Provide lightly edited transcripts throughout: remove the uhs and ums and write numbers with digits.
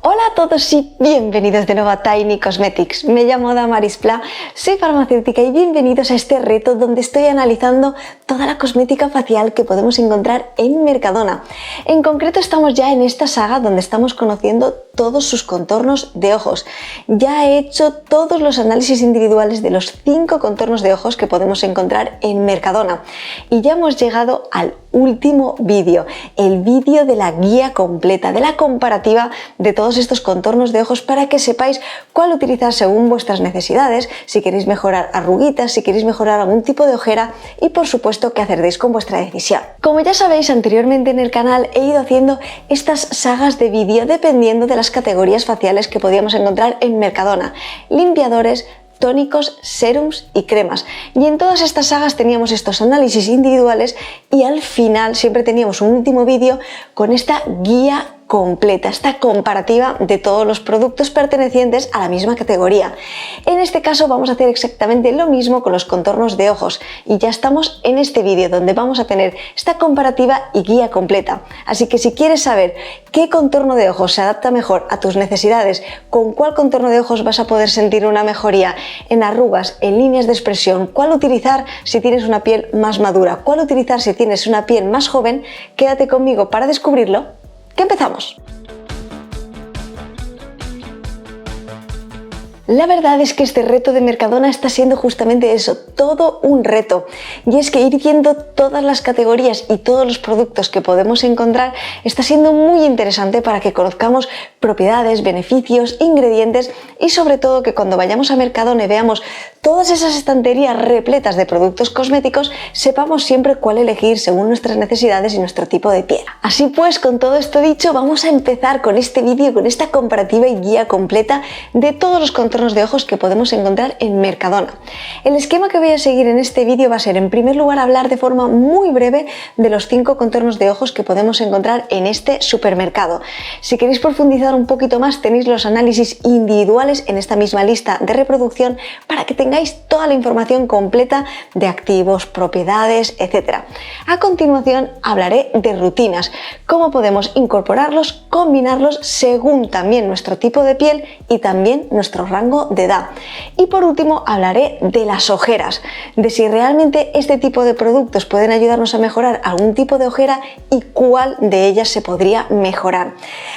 Hola a todos y bienvenidos de nuevo a Tiny Cosmetics. Me llamo Damaris Pla, soy farmacéutica y bienvenidos a este reto donde estoy analizando toda la cosmética facial que podemos encontrar en Mercadona. En concreto estamos ya en esta saga donde estamos conociendo todos sus contornos de ojos. Ya he hecho todos los análisis individuales de los 5 contornos de ojos que podemos encontrar en Mercadona y ya hemos llegado al último vídeo, el vídeo de la guía completa, de la comparativa de todos estos contornos de ojos para que sepáis cuál utilizar según vuestras necesidades, si queréis mejorar arruguitas, si queréis mejorar algún tipo de ojera y por supuesto qué acertéis con vuestra decisión. Como ya sabéis, anteriormente en el canal he ido haciendo estas sagas de vídeo dependiendo de las categorías faciales que podíamos encontrar en Mercadona: limpiadores, tónicos, serums y cremas. Y en todas estas sagas teníamos estos análisis individuales y al final siempre teníamos un último vídeo con esta guía completa, esta comparativa de todos los productos pertenecientes a la misma categoría. En este caso vamos a hacer exactamente lo mismo con los contornos de ojos y ya estamos en este vídeo donde vamos a tener esta comparativa y guía completa. Así que si quieres saber qué contorno de ojos se adapta mejor a tus necesidades, con cuál contorno de ojos vas a poder sentir una mejoría en arrugas, en líneas de expresión, cuál utilizar si tienes una piel más madura, cuál utilizar si tienes una piel más joven, quédate conmigo para descubrirlo. ¡Que empezamos! La verdad es que este reto de Mercadona está siendo justamente eso, todo un reto. Y es que ir viendo todas las categorías y todos los productos que podemos encontrar está siendo muy interesante para que conozcamos propiedades, beneficios, ingredientes y sobre todo que cuando vayamos a Mercadona y veamos todas esas estanterías repletas de productos cosméticos, sepamos siempre cuál elegir según nuestras necesidades y nuestro tipo de piel. Así pues, con todo esto dicho, vamos a empezar con este vídeo, con esta comparativa y guía completa de todos los contornos de ojos que podemos encontrar en Mercadona. El esquema que voy a seguir en este vídeo va a ser, en primer lugar, hablar de forma muy breve de los 5 contornos de ojos que podemos encontrar en este supermercado. Si queréis profundizar un poquito más, tenéis los análisis individuales en esta misma lista de reproducción para que tengáis toda la información completa de activos, propiedades, etc. A continuación hablaré de rutinas, cómo podemos incorporarlos, combinarlos según también nuestro tipo de piel y también nuestro rango de edad. Y por último hablaré de las ojeras, de si realmente este tipo de productos pueden ayudarnos a mejorar algún tipo de ojera y cuál de ellas se podría mejorar.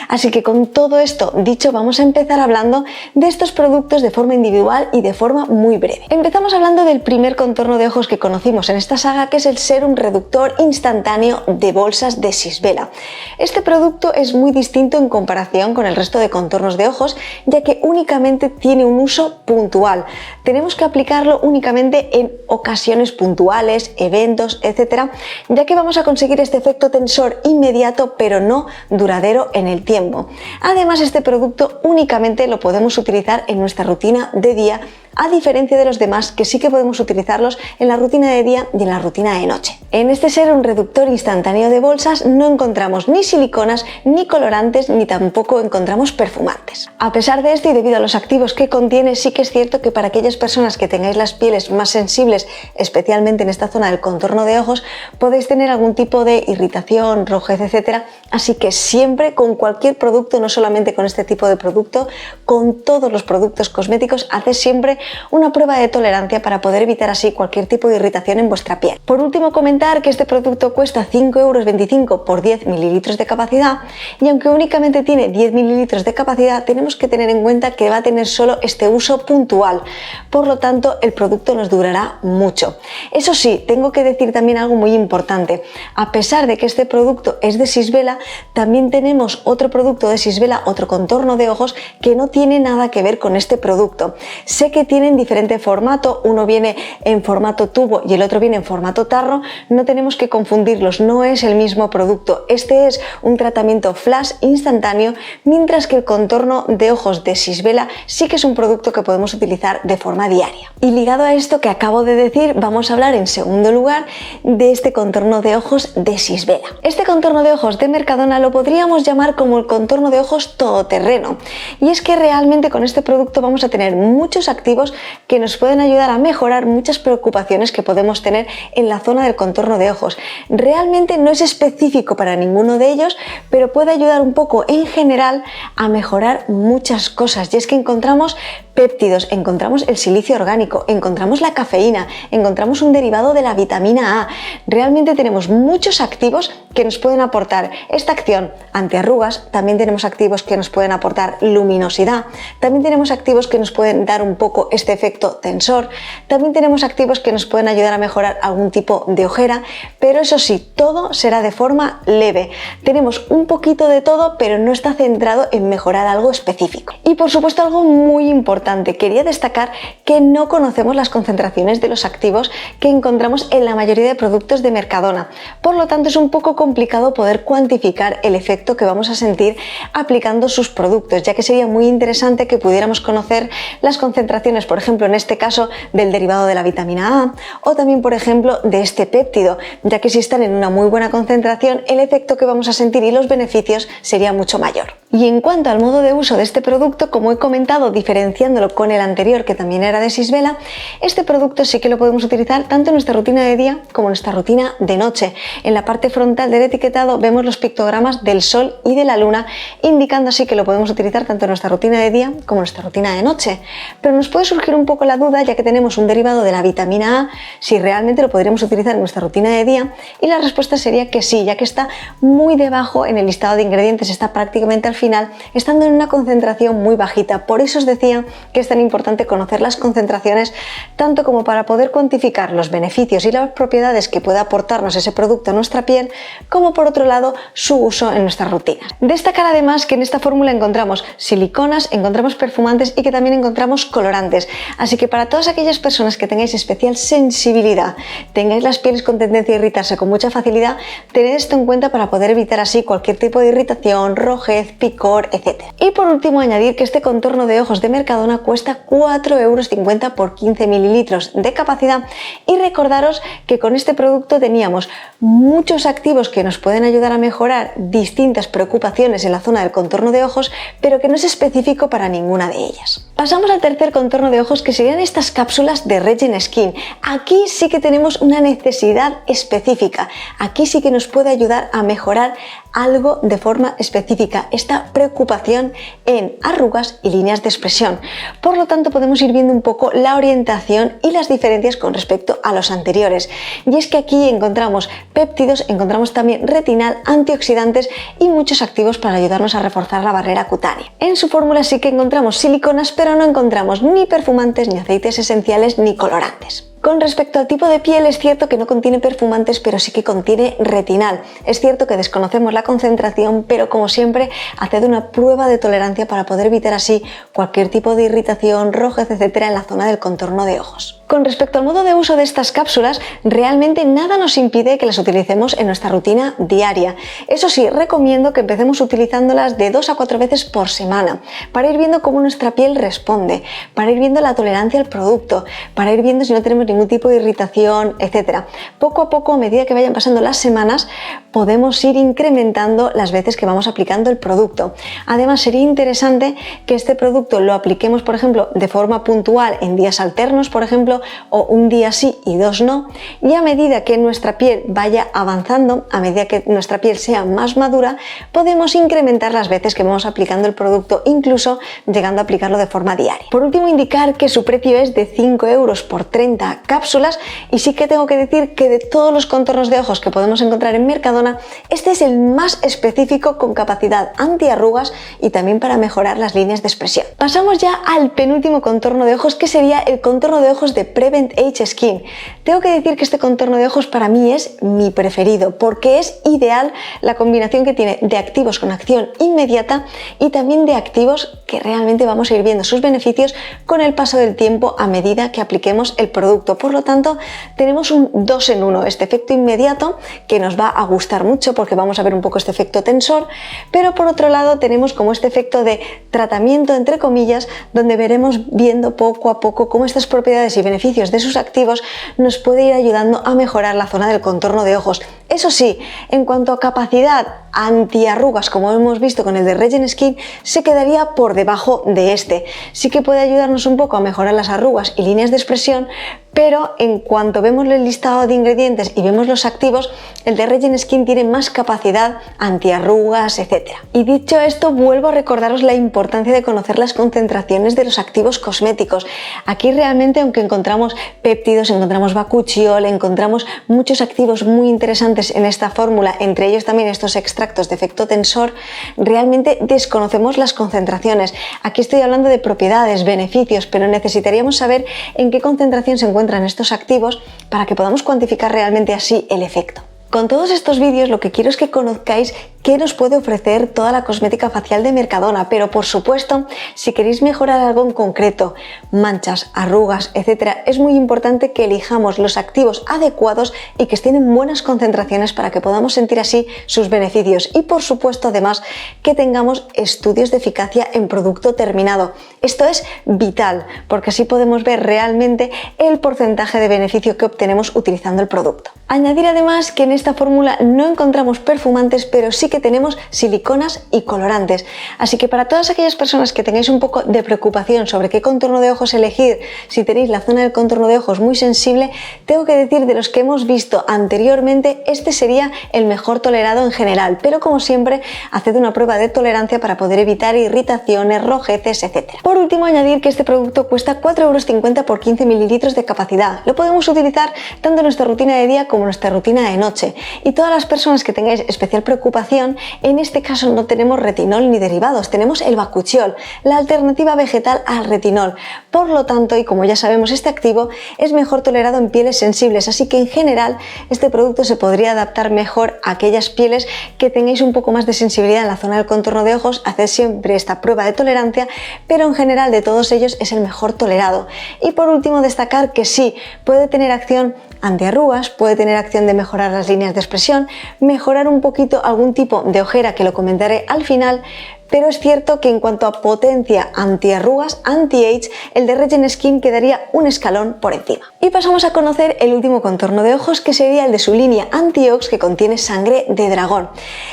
Así que con todo esto dicho, vamos a empezar hablando de estos productos de forma individual y de forma muy breve. Empezamos hablando del primer contorno de ojos que conocimos en esta saga, que es el Serum Reductor Instantáneo de bolsas de Sisvela. Este producto es muy distinto en comparación con el resto de contornos de ojos, ya que únicamente tiene un uso puntual. Tenemos que aplicarlo únicamente en ocasiones puntuales, eventos, etc., ya que vamos a conseguir este efecto tensor inmediato pero no duradero en el tiempo. Además, este producto únicamente lo podemos utilizar en nuestra rutina de día, a diferencia de los demás que sí que podemos utilizarlos en la rutina de día y en la rutina de noche. En este Serum Reductor Instantáneo de bolsas no encontramos ni siliconas, ni colorantes, ni tampoco encontramos perfumantes. A pesar de esto y debido a los activos que contiene, sí que es cierto que para aquellas personas que tengáis las pieles más sensibles, especialmente en esta zona del contorno de ojos, podéis tener algún tipo de irritación, rojez, etc. Así que siempre con cualquier producto, no solamente con este tipo de producto, con todos los productos cosméticos, haced siempre una prueba de tolerancia para poder evitar así cualquier tipo de irritación en vuestra piel. Por último, comentar que este producto cuesta 5,25 € por 10 mililitros de capacidad y aunque únicamente tiene 10 mililitros de capacidad, tenemos que tener en cuenta que va a tener solo este uso puntual. Por lo tanto, el producto nos durará mucho. Eso sí, tengo que decir también algo muy importante. A pesar de que este producto es de Sisvela, también tenemos otro producto de Sisvela, otro contorno de ojos que no tiene nada que ver con este producto. Sé que tienen diferente formato, uno viene en formato tubo y el otro viene en formato tarro, no tenemos que confundirlos, no es el mismo producto. Este es un tratamiento flash instantáneo, mientras que el contorno de ojos de Sisvela sí que es un producto que podemos utilizar de forma diaria. Y ligado a esto que acabo de decir, vamos a hablar en segundo lugar de este contorno de ojos de Sisvela. Este contorno de ojos de Mercadona lo podríamos llamar como el contorno de ojos todoterreno, y es que realmente con este producto vamos a tener muchos activos activos que nos pueden ayudar a mejorar muchas preocupaciones que podemos tener en la zona del contorno de ojos. Realmente no es específico para ninguno de ellos, pero puede ayudar un poco en general a mejorar muchas cosas. Y es que encontramos péptidos, encontramos el silicio orgánico, encontramos la cafeína, encontramos un derivado de la vitamina A. Realmente tenemos muchos activos que nos pueden aportar esta acción antiarrugas. También tenemos activos que nos pueden aportar luminosidad, también tenemos activos que nos pueden dar un poco este efecto tensor, también tenemos activos que nos pueden ayudar a mejorar algún tipo de ojera, pero eso sí, todo será de forma leve. Tenemos un poquito de todo, pero no está centrado en mejorar algo específico. Y por supuesto, algo muy importante, quería destacar que no conocemos las concentraciones de los activos que encontramos en la mayoría de productos de Mercadona. Por lo tanto, es un poco complicado poder cuantificar el efecto que vamos a sentir aplicando sus productos, ya que sería muy interesante que pudiéramos conocer las concentraciones, por ejemplo, en este caso, del derivado de la vitamina A, o también, por ejemplo, de este péptido, ya que si están en una muy buena concentración, el efecto que vamos a sentir y los beneficios sería mucho mayor. Y en cuanto al modo de uso de este producto, como he comentado, diferenciándolo con el anterior, que también era de Sisvela, este producto sí que lo podemos utilizar tanto en nuestra rutina de día como en nuestra rutina de noche. En la parte frontal del etiquetado vemos los pictogramas del sol y de la luna, indicando así que lo podemos utilizar tanto en nuestra rutina de día como en nuestra rutina de noche. Pero nos puede surgir un poco la duda, ya que tenemos un derivado de la vitamina A, si realmente lo podríamos utilizar en nuestra rutina de día, y la respuesta sería que sí, ya que está muy debajo en el listado de ingredientes, está prácticamente al final, estando en una concentración muy bajita. Por eso os decía que es tan importante conocer las concentraciones, tanto como para poder cuantificar los beneficios y las propiedades que puede aportarnos ese producto a nuestra piel, como por otro lado su uso en nuestras rutinas. Destacar además que en esta fórmula encontramos siliconas, encontramos perfumantes y que también encontramos colorantes, así que para todas aquellas personas que tengáis especial sensibilidad, tengáis las pieles con tendencia a irritarse con mucha facilidad, tened esto en cuenta para poder evitar así cualquier tipo de irritación, rojez, picor, etc. Y por último, añadir que este contorno de ojos de Mercadona cuesta 4,50 € por 15 mililitros de capacidad, y recordaros que con este producto teníamos muchos activos que nos pueden ayudar a mejorar distintas preocupaciones en la zona del contorno de ojos, pero que no es específico para ninguna de ellas. Pasamos al tercer contorno de ojos, que serían estas cápsulas de Regen Skin. Aquí sí que tenemos una necesidad específica, aquí sí que nos puede ayudar a mejorar algo de forma específica, esta preocupación en arrugas y líneas de expresión. Por lo tanto, podemos ir viendo un poco la orientación y las diferencias con respecto a los anteriores. Y es que aquí encontramos péptidos, encontramos también retinal, antioxidantes y muchos activos para ayudarnos a reforzar la barrera cutánea. En su fórmula sí que encontramos siliconas, pero no encontramos ni perfumantes, ni aceites esenciales, ni colorantes. Con respecto al tipo de piel, es cierto que no contiene perfumantes, pero sí que contiene retinal. Es cierto que desconocemos la concentración, pero como siempre, haced una prueba de tolerancia para poder evitar así cualquier tipo de irritación, rojez, etcétera, en la zona del contorno de ojos. Con respecto al modo de uso de estas cápsulas, realmente nada nos impide que las utilicemos en nuestra rutina diaria. Eso sí, recomiendo que empecemos utilizándolas de 2 a 4 veces por semana, para ir viendo cómo nuestra piel responde, para ir viendo la tolerancia al producto, para ir viendo si no tenemos ningún tipo de irritación, etc. Poco a poco, a medida que vayan pasando las semanas, podemos ir incrementando las veces que vamos aplicando el producto. Además, sería interesante que este producto lo apliquemos, por ejemplo, de forma puntual en días alternos, por ejemplo, o un día sí y 2 no, y a medida que nuestra piel vaya avanzando, a medida que nuestra piel sea más madura, podemos incrementar las veces que vamos aplicando el producto, incluso llegando a aplicarlo de forma diaria. Por último, indicar que su precio es de 5 € por 30 cápsulas, y sí que tengo que decir que de todos los contornos de ojos que podemos encontrar en Mercadona, este es el más específico, con capacidad antiarrugas y también para mejorar las líneas de expresión. Pasamos ya al penúltimo contorno de ojos, que sería el contorno de ojos de Prevent Age Skin. Tengo que decir que este contorno de ojos para mí es mi preferido, porque es ideal la combinación que tiene de activos con acción inmediata y también de activos que realmente vamos a ir viendo sus beneficios con el paso del tiempo a medida que apliquemos el producto. producto. Por lo tanto, tenemos un 2 en 1, este efecto inmediato que nos va a gustar mucho porque vamos a ver un poco este efecto tensor, pero por otro lado tenemos como este efecto de tratamiento entre comillas, donde veremos viendo poco a poco cómo estas propiedades y beneficios de sus activos nos puede ir ayudando a mejorar la zona del contorno de ojos. Eso sí, en cuanto a capacidad antiarrugas, como hemos visto con el de Regen Skin, se quedaría por debajo de este. Sí que puede ayudarnos un poco a mejorar las arrugas y líneas de expresión, pero en cuanto vemos el listado de ingredientes y vemos los activos, el de Regen Skin tiene más capacidad antiarrugas, etc. Y dicho esto, vuelvo a recordaros la importancia de conocer las concentraciones de los activos cosméticos. Aquí realmente, aunque encontramos péptidos, encontramos bakuchiol, encontramos muchos activos muy interesantes en esta fórmula, entre ellos también estos extractos de efecto tensor, realmente desconocemos las concentraciones. Aquí estoy hablando de propiedades, beneficios, pero necesitaríamos saber en qué concentración se encuentran estos activos para que podamos cuantificar realmente así el efecto. Con todos estos vídeos lo que quiero es que conozcáis qué nos puede ofrecer toda la cosmética facial de Mercadona, pero por supuesto, si queréis mejorar algo en concreto, manchas, arrugas, etcétera, es muy importante que elijamos los activos adecuados y que estén en buenas concentraciones para que podamos sentir así sus beneficios y por supuesto además que tengamos estudios de eficacia en producto terminado. Esto es vital porque así podemos ver realmente el porcentaje de beneficio que obtenemos utilizando el producto. Añadir además que en esta fórmula no encontramos perfumantes, pero sí que tenemos siliconas y colorantes. Así que para todas aquellas personas que tengáis un poco de preocupación sobre qué contorno de ojos elegir, si tenéis la zona del contorno de ojos muy sensible, tengo que decir de los que hemos visto anteriormente, este sería el mejor tolerado en general, pero como siempre, haced una prueba de tolerancia para poder evitar irritaciones, rojeces, etc. Por último, añadir que este producto cuesta 4,50 € por 15 ml de capacidad. Lo podemos utilizar tanto en nuestra rutina de día como en nuestra rutina de noche. Y todas las personas que tengáis especial preocupación, en este caso no tenemos retinol ni derivados, tenemos el bakuchiol, la alternativa vegetal al retinol. Por lo tanto, y como ya sabemos, este activo es mejor tolerado en pieles sensibles, así que en general este producto se podría adaptar mejor a aquellas pieles que tengáis un poco más de sensibilidad en la zona del contorno de ojos. Haced siempre esta prueba de tolerancia, pero en general de todos ellos es el mejor tolerado. Y por último, destacar que sí, puede tener acción antiarrugas, puede tener acción de mejorar las líneas de expresión, mejorar un poquito algún tipo de ojera que lo comentaré al final, pero es cierto que en cuanto a potencia antiarrugas, anti-age, el de Regen Skin quedaría un escalón por encima. Y pasamos a conocer el último contorno de ojos, que sería el de su línea Antiox, que contiene sangre de dragón.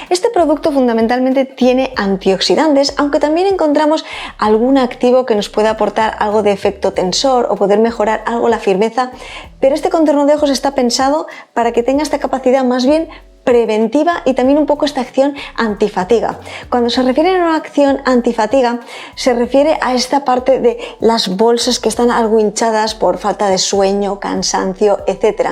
Este producto fundamentalmente tiene antioxidantes, aunque también encontramos algún activo que nos puede aportar algo de efecto tensor o poder mejorar algo la firmeza, pero este contorno de ojos está pensado para que tenga esta capacidad más bien preventiva y también un poco esta acción antifatiga. Cuando se refiere a una acción antifatiga, se refiere a esta parte de las bolsas que están algo hinchadas por falta de sueño, cansancio, etc.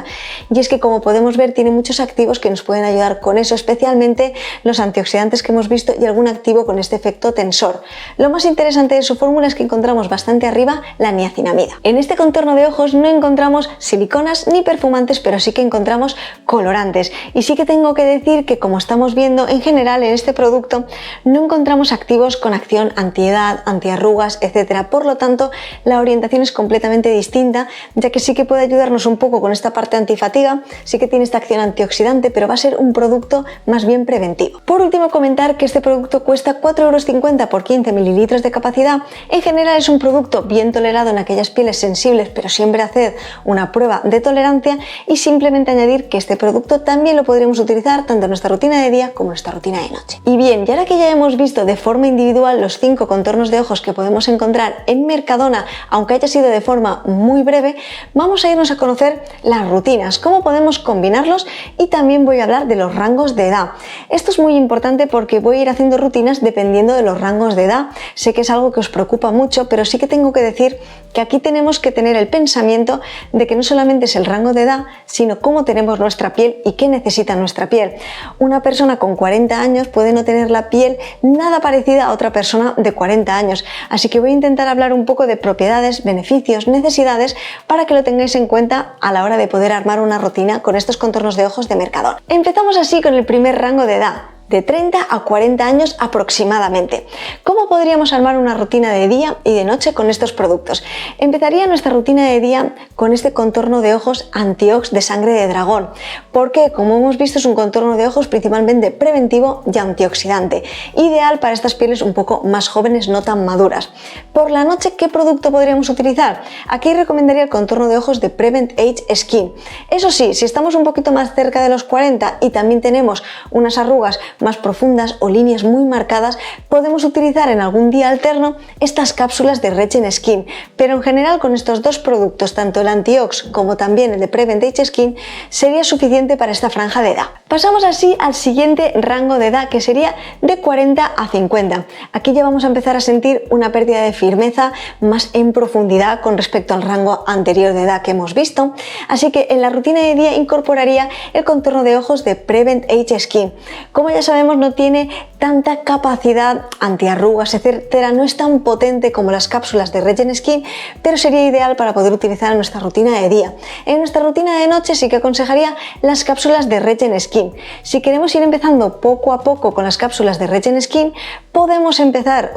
Y es que, como podemos ver, tiene muchos activos que nos pueden ayudar con eso, especialmente los antioxidantes que hemos visto y algún activo con este efecto tensor. Lo más interesante de su fórmula es que encontramos bastante arriba la niacinamida. En este contorno de ojos no encontramos siliconas ni perfumantes, pero sí que encontramos colorantes. Y sí que tengo que decir que, como estamos viendo en general en este producto, no encontramos activos con acción antiedad, antiarrugas, etc. Por lo tanto, la orientación es completamente distinta, ya que sí que puede ayudarnos un poco con esta parte antifatiga, sí que tiene esta acción antioxidante, pero va a ser un producto más bien preventivo. Por último, comentar que este producto cuesta 4,50 € por 15 ml de capacidad. En general es un producto bien tolerado en aquellas pieles sensibles, pero siempre haced una prueba de tolerancia, y simplemente añadir que este producto también lo podremos utilizar tanto en nuestra rutina de día como en nuestra rutina de noche. Y bien, y ahora que ya hemos visto de forma individual los 5 contornos de ojos que podemos encontrar en Mercadona, aunque haya sido de forma muy breve, vamos a irnos a conocer las rutinas, cómo podemos combinarlos, y también voy a hablar de los rangos de edad. Esto es muy importante porque voy a ir haciendo rutinas dependiendo de los rangos de edad. Sé que es algo que os preocupa mucho, pero sí que tengo que decir que aquí tenemos que tener el pensamiento de que no solamente es el rango de edad, sino cómo tenemos nuestra piel y qué necesita nuestra piel. Una persona con 40 años puede no tener la piel nada parecida a otra persona de 40 años, así que voy a intentar hablar un poco de propiedades, beneficios, necesidades, para que lo tengáis en cuenta a la hora de poder armar una rutina con estos contornos de ojos de Mercadona. Empezamos así con el primer rango de edad, de 30 a 40 años aproximadamente. ¿Cómo podríamos armar una rutina de día y de noche con estos productos? Empezaría nuestra rutina de día con este contorno de ojos Antiox de sangre de dragón, porque como hemos visto es un contorno de ojos principalmente preventivo y antioxidante, ideal para estas pieles un poco más jóvenes, no tan maduras. Por la noche, ¿qué producto podríamos utilizar? Aquí recomendaría el contorno de ojos de Prevent Age Skin. Eso sí, si estamos un poquito más cerca de los 40 y también tenemos unas arrugas más profundas o líneas muy marcadas, podemos utilizar en algún día alterno estas cápsulas de Regen Skin, pero en general con estos dos productos, tanto el Antiox como también el de Prevent Age Skin, sería suficiente para esta franja de edad. Pasamos así al siguiente rango de edad, que sería de 40 a 50. Aquí ya vamos a empezar a sentir una pérdida de firmeza más en profundidad con respecto al rango anterior de edad que hemos visto, así que en la rutina de día incorporaría el contorno de ojos de Prevent Age Skin. Como ya sabemos, no tiene tanta capacidad antiarrugas, etcétera, no es tan potente como las cápsulas de Regen Skin, pero sería ideal para poder utilizar en nuestra rutina de día. En nuestra rutina de noche sí que aconsejaría las cápsulas de Regen Skin. Si queremos ir empezando poco a poco con las cápsulas de Regen Skin, podemos empezar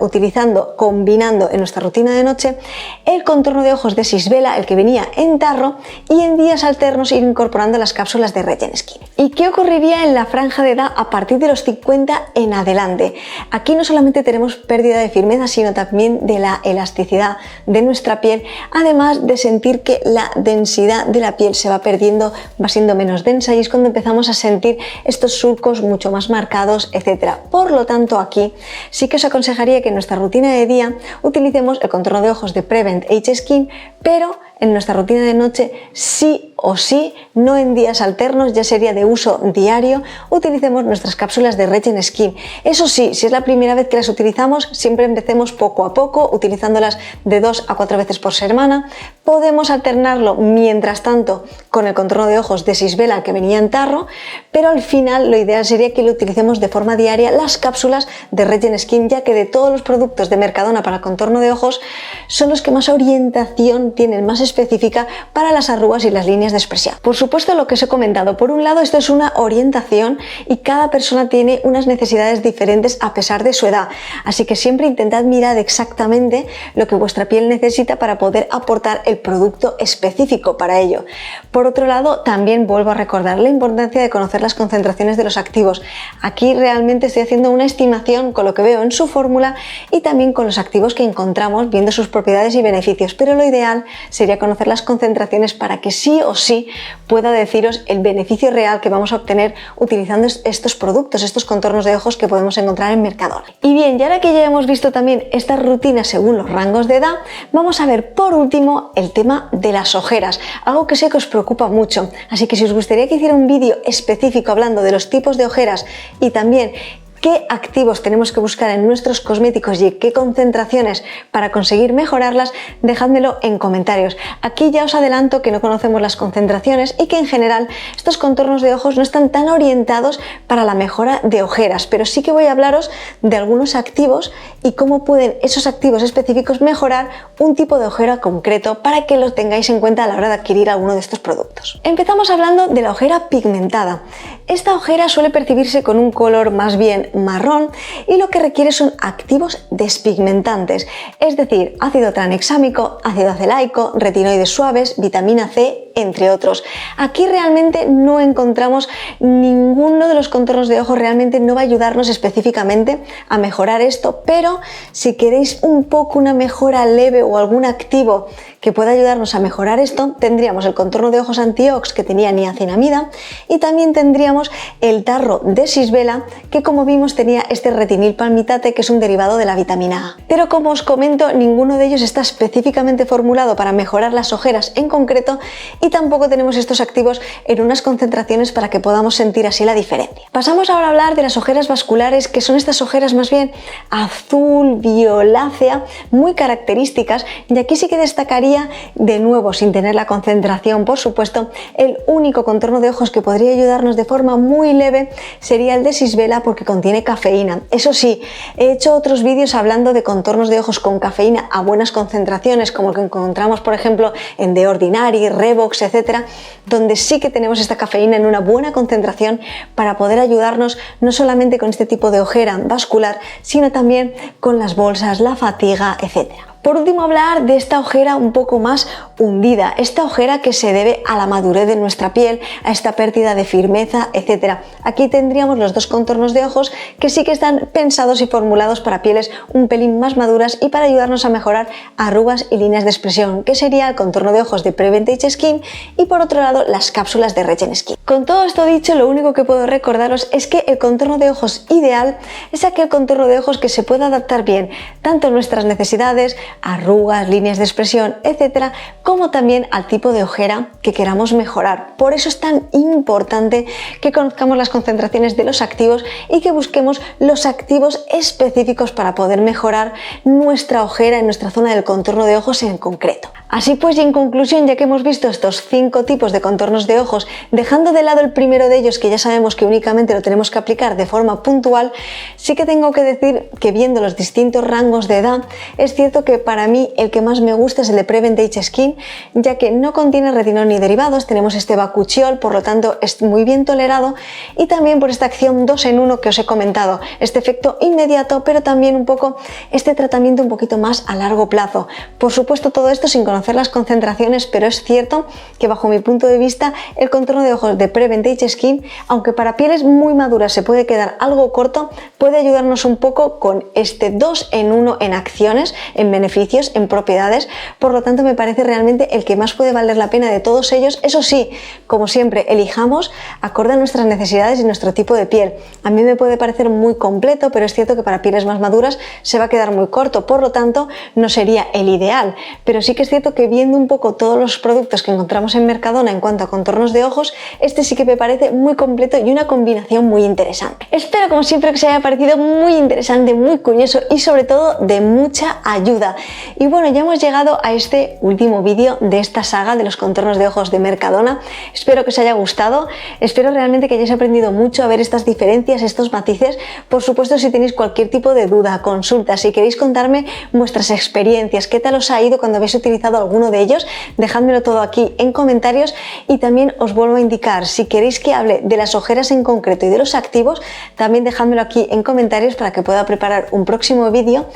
combinando en nuestra rutina de noche el contorno de ojos de Sisvela, el que venía en tarro, y en días alternos ir incorporando las cápsulas de Regen Skin. ¿Y qué ocurriría en la franja de edad a partir de los 50 en adelante? Aquí no solamente tenemos pérdida de firmeza, sino también de la elasticidad de nuestra piel, además de sentir que la densidad de la piel se va perdiendo, va siendo menos densa, y es cuando empezamos a sentir estos surcos mucho más marcados, etcétera. Por lo tanto, aquí sí que os aconsejaría que en nuestra rutina de día utilicemos el contorno de ojos de Prevent Age Skin, pero en nuestra rutina de noche sí o sí, no en días alternos, ya sería de uso diario, utilicemos nuestras cápsulas de Regen Skin. Eso sí, si es la primera vez que las utilizamos, siempre empecemos poco a poco, utilizándolas de 2 a 4 veces por semana. Podemos alternarlo mientras tanto con el contorno de ojos de Sisvela, que venía en tarro, pero al final lo ideal sería que lo utilicemos de forma diaria las cápsulas de Regen Skin, ya que de todos los productos de Mercadona para el contorno de ojos son los que más orientación tienen, más específica para las arrugas y las líneas de expresión. Por supuesto, lo que os he comentado, por un lado esto es una orientación y cada persona tiene unas necesidades diferentes a pesar de su edad, así que siempre intentad mirar exactamente lo que vuestra piel necesita para poder aportar el producto específico para ello. Por otro lado, también vuelvo a recordar la importancia de conocer las concentraciones de los activos. Aquí realmente estoy haciendo una estimación con lo que veo en su fórmula y también con los activos que encontramos, viendo sus propiedades y beneficios, pero lo ideal sería conocer las concentraciones para que sí o sí pueda deciros el beneficio real que vamos a obtener utilizando estos productos, estos contornos de ojos que podemos encontrar en Mercadona. Y bien, y ahora que ya hemos visto también estas rutinas según los rangos de edad, vamos a ver por último el tema de las ojeras, algo que sé que os preocupa mucho, así que si os gustaría que hiciera un vídeo específico hablando de los tipos de ojeras y también qué activos tenemos que buscar en nuestros cosméticos y qué concentraciones para conseguir mejorarlas, dejádmelo en comentarios. Aquí ya os adelanto que no conocemos las concentraciones y que en general estos contornos de ojos no están tan orientados para la mejora de ojeras, pero sí que voy a hablaros de algunos activos y cómo pueden esos activos específicos mejorar un tipo de ojera concreto para que lo tengáis en cuenta a la hora de adquirir alguno de estos productos. Empezamos hablando de la ojera pigmentada. Esta ojera suele percibirse con un color más bien marrón y lo que requiere son activos despigmentantes, es decir, ácido tranexámico, ácido acelaico, retinoides suaves, vitamina C, entre otros. Aquí realmente no encontramos ninguno de los contornos de ojos, realmente no va a ayudarnos específicamente a mejorar esto, pero si queréis un poco una mejora leve o algún activo que pueda ayudarnos a mejorar esto, tendríamos el contorno de ojos Antiox, que tenía niacinamida, y también tendríamos el tarro de Sisvela, que como vimos tenía este retinil palmitate, que es un derivado de la vitamina A. Pero como os comento, ninguno de ellos está específicamente formulado para mejorar las ojeras en concreto, y tampoco tenemos estos activos en unas concentraciones para que podamos sentir así la diferencia. Pasamos ahora a hablar de las ojeras vasculares, que son estas ojeras más bien azul violácea, muy características, y aquí sí que destacaría de nuevo, sin tener la concentración, por supuesto, el único contorno de ojos que podría ayudarnos de forma muy leve sería el de Sisvela, porque contiene cafeína. Eso sí, he hecho otros vídeos hablando de contornos de ojos con cafeína a buenas concentraciones, como el que encontramos por ejemplo en The Ordinary, Revox, detox, etcétera, donde sí que tenemos esta cafeína en una buena concentración para poder ayudarnos no solamente con este tipo de ojera vascular, sino también con las bolsas, la fatiga, etcétera. Por último, hablar de esta ojera un poco más hundida, esta ojera que se debe a la madurez de nuestra piel, a esta pérdida de firmeza, etc. Aquí tendríamos los dos contornos de ojos que sí que están pensados y formulados para pieles un pelín más maduras y para ayudarnos a mejorar arrugas y líneas de expresión, que sería el contorno de ojos de Preventage Skin y por otro lado las cápsulas de Regen Skin. Con todo esto dicho, lo único que puedo recordaros es que el contorno de ojos ideal es aquel contorno de ojos que se puede adaptar bien tanto a nuestras necesidades, arrugas, líneas de expresión, etcétera, como también al tipo de ojera que queramos mejorar. Por eso es tan importante que conozcamos las concentraciones de los activos y que busquemos los activos específicos para poder mejorar nuestra ojera en nuestra zona del contorno de ojos en concreto. Así pues, y en conclusión, ya que hemos visto estos 5 tipos de contornos de ojos, dejando de lado el primero de ellos, que ya sabemos que únicamente lo tenemos que aplicar de forma puntual, sí que tengo que decir que viendo los distintos rangos de edad, es cierto que para mí el que más me gusta es el de Preventage Skin, ya que no contiene retinol ni derivados, tenemos este bakuchiol, por lo tanto es muy bien tolerado, y también por esta acción 2 en 1 que os he comentado, este efecto inmediato, pero también un poco este tratamiento un poquito más a largo plazo. Por supuesto, todo esto sin conocer las concentraciones, pero es cierto que bajo mi punto de vista el contorno de ojos de Preventage Skin, aunque para pieles muy maduras se puede quedar algo corto, puede ayudarnos un poco con este 2 en 1 en acciones, en beneficios, en propiedades. Por lo tanto, me parece realmente el que más puede valer la pena de todos ellos. Eso sí, como siempre, elijamos acorde a nuestras necesidades y nuestro tipo de piel. A mí me puede parecer muy completo, pero es cierto que para pieles más maduras se va a quedar muy corto, por lo tanto no sería el ideal, pero sí que es cierto que viendo un poco todos los productos que encontramos en Mercadona en cuanto a contornos de ojos, este sí que me parece muy completo y una combinación muy interesante. Espero, como siempre, que os haya parecido muy interesante, muy curioso y sobre todo de mucha ayuda. Y bueno, ya hemos llegado a este último vídeo de esta saga de los contornos de ojos de Mercadona. Espero que os haya gustado, espero realmente que hayáis aprendido mucho a ver estas diferencias, estos matices. Por supuesto, si tenéis cualquier tipo de duda, consulta, si queréis contarme vuestras experiencias, qué tal os ha ido cuando habéis utilizado alguno de ellos, dejádmelo todo aquí en comentarios. Y también os vuelvo a indicar, si queréis que hable de las ojeras en concreto y de los activos, también dejádmelo aquí en comentarios para que pueda preparar un próximo vídeo.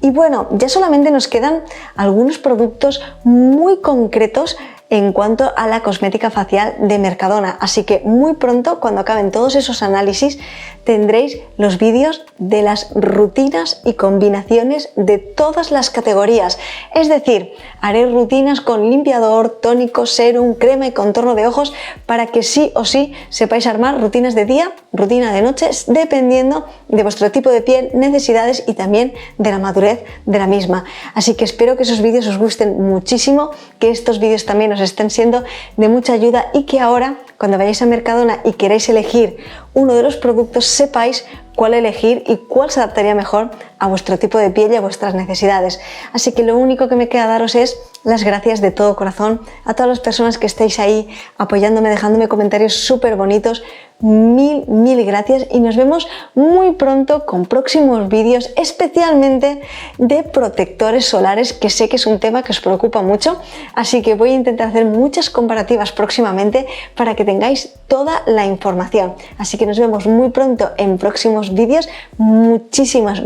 Y bueno, ya solamente nos quedan algunos productos muy concretos en cuanto a la cosmética facial de Mercadona, así que muy pronto, cuando acaben todos esos análisis, tendréis los vídeos de las rutinas y combinaciones de todas las categorías, es decir, haré rutinas con limpiador, tónico, serum, crema y contorno de ojos para que sí o sí sepáis armar rutinas de día, rutina de noche, dependiendo de vuestro tipo de piel, necesidades y también de la madurez de la misma. Así que espero que esos vídeos os gusten muchísimo, que estos vídeos también os estén siendo de mucha ayuda y que ahora, cuando vayáis a Mercadona y queráis elegir uno de los productos, sepáis cuál elegir y cuál se adaptaría mejor a vuestro tipo de piel y a vuestras necesidades. Así que lo único que me queda daros es las gracias de todo corazón a todas las personas que estáis ahí apoyándome, dejándome comentarios súper bonitos. Mil gracias y nos vemos muy pronto con próximos vídeos, especialmente de protectores solares, que sé que es un tema que os preocupa mucho, así que voy a intentar hacer muchas comparativas próximamente para que tengáis toda la información. Así que nos vemos muy pronto en próximos vídeos. Muchísimas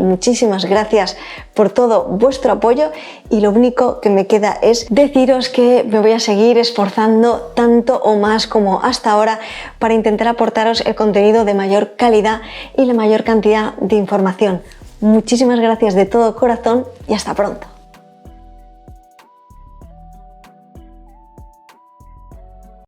gracias por todo vuestro apoyo y lo único que me queda es deciros que me voy a seguir esforzando tanto o más como hasta ahora para intentar aportaros el contenido de mayor calidad y la mayor cantidad de información. Muchísimas gracias de todo corazón y hasta pronto.